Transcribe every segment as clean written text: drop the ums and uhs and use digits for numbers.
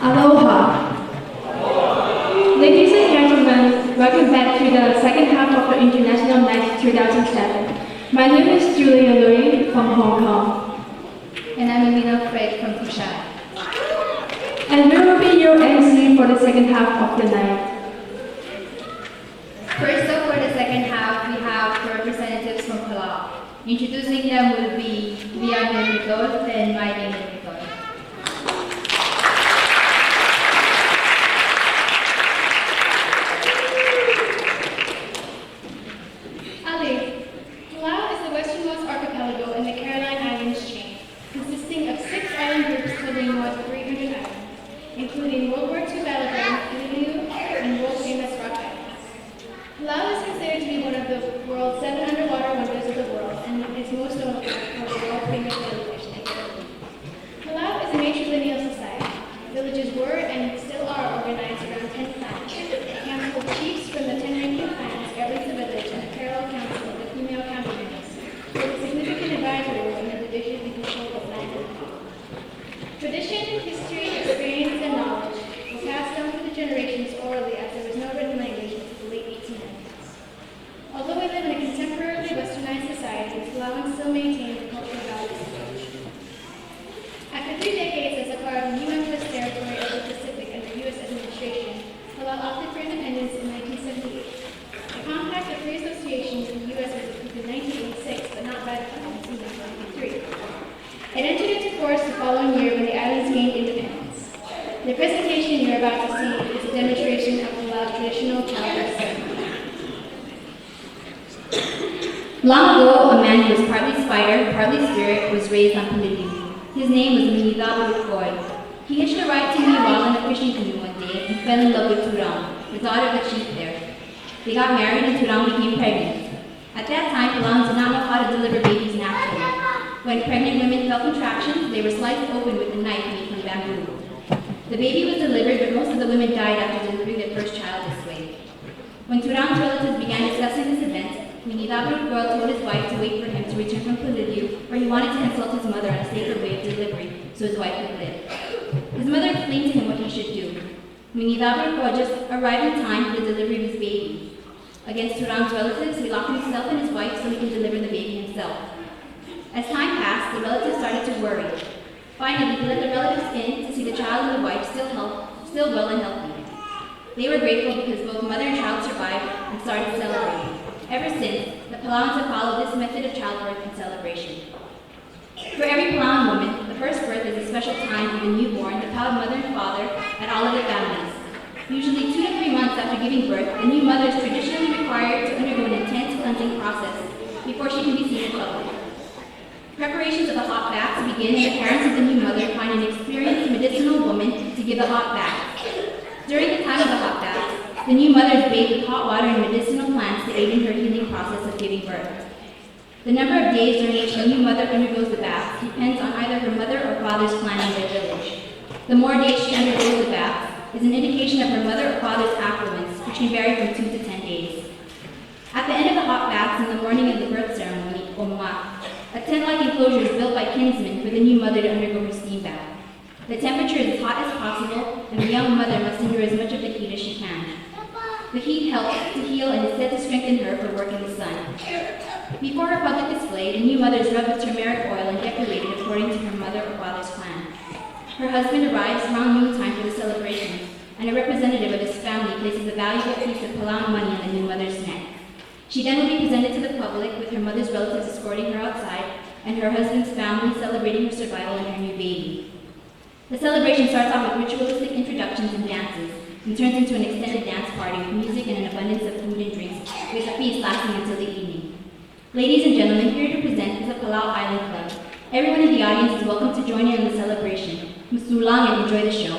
Aloha. Ladies and gentlemen, welcome back to the second half of the International Night 2007. My name is Julia Lui from Hong Kong. And I'm Amina Fred from Pushai. And we will be your MC for the second half of the night. First up for the second half, we have the representatives from Palau. Introducing them will be Lian Nicole and my name is Nicole. Palau is the westernmost archipelago in the Caroline Islands chain, consisting of 6 island groups totaling more than 300 islands, including World War II battleground Hilo and world-famous Rock Islands. Palau is considered to be one of the world's 7 underwater wonders of the world and is most notable for the world-famous jellyfish they live. Palau is a matrilineal society. Villages were and still are organized around 10 clans. A handful of chiefs from the 10 ranking clans governs the village and a parallel council of the female counterparts, with a significant advisory role in the division and control of land and power. Tradition, history, experience, and knowledge were passed down through the generations orally as there was no written language until the late 1890s. Although we live in a contemporarily westernized society, Palauans still maintain the cultural values of the nation. After 3 decades as a part of the UN territory of the Pacific under U.S. administration, Palau opted for independence in 1978. The Compact of Free Association with the U.S. was approved in 1986, but not ratified until 1993. It entered into force the following year when the islands gained independence. The presentation you're about to see is a demonstration of Palau's traditional calabash ceremony. Long ago, a man who was partly spider, partly spirit, was raised on Palili. His name was Minidab Rukoy. He hitched a ride to me while in a fishing canoe one day and fell in love with Turang, the daughter of the chief there. They got married and Turang became pregnant. At that time, Palauans did not know how to deliver babies naturally. When pregnant women felt contractions, they were sliced open with a knife made from bamboo. The baby was delivered, but most of the women died after delivering their first child this way. When Turang's relatives began discussing this event, Minidab Rukoy told his wife to wait for him to return from Paliliu, where he wanted to consult his mother on a safer way of delivery so his wife could live. His mother explained to him what he should do. Minidab Rukoy just arrived in time for the delivery of his baby. Against Turang's relatives, he locked himself and his wife so he could deliver the baby himself. As time passed, the relatives started to worry. Finally, he let the relatives in to see the child and the wife still well and healthy. They were grateful because both mother and child survived and started celebrating. Ever since, the Palauans have followed this method of childbirth and celebration. For every Palauan woman, the first birth is a special time for the newborn, the proud mother and father, and all of the families. Usually 2 to 3 months after giving birth, the new mother is traditionally required to undergo an intense cleansing process before she can be seen in public. Preparations of the hot baths begin and the parents of the new mother find an experienced medicinal woman to give the hot bath. During the time of the hot bath, the new mother is bathed with hot water and medicinal plants to aid in her healing process of giving birth. The number of days during which the new mother undergoes the bath depends on either her mother or father's clan in their village. The more days she undergoes the bath is an indication of her mother or father's affluence, which can vary from 2 to 10 days. At the end of the hot baths in the morning of the birth ceremony, Omwa, a tent-like enclosure is built by kinsmen for the new mother to undergo her steam bath. The temperature is as hot as possible, and the young mother must endure as much of the heat as she can. The heat helps to heal and is said to strengthen her for work in the sun. Before her public display, the new mother is rubbed with turmeric oil and decorated according to her mother or father's clan. Her husband arrives around noontime for the celebration, and a representative of his family places a valuable piece of Palauan money on the new mother's neck. She then will be presented to the public with her mother's relatives escorting her outside and her husband's family celebrating her survival and her new baby. The celebration starts off with ritualistic introductions and dances and turns into an extended dance party with music and an abundance of food and drinks, with a feast lasting until the evening. Ladies and gentlemen, here to present is the Palau Island Club. Everyone in the audience is welcome to join in the celebration. Musulang and enjoy the show.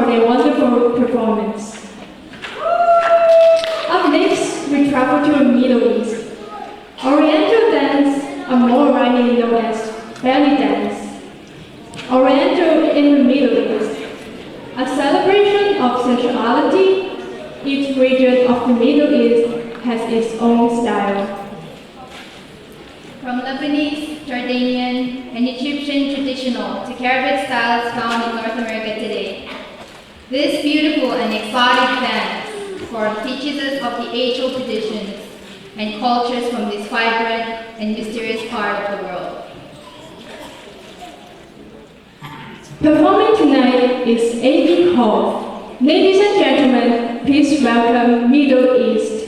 for their wonderful performance. Up next, we travel to the Middle East. Oriental dance are more rightly known as belly dance. Oriental in the Middle East, a celebration of sexuality. Each region of the Middle East has its own style. From Lebanese, Jordanian, and Egyptian traditional to Caribbean styles found in North America today. This beautiful and exotic dance form teaches us of the age-old traditions and cultures from this vibrant and mysterious part of the world. Performing tonight is A.B. Hall. Ladies and gentlemen, please welcome Middle East.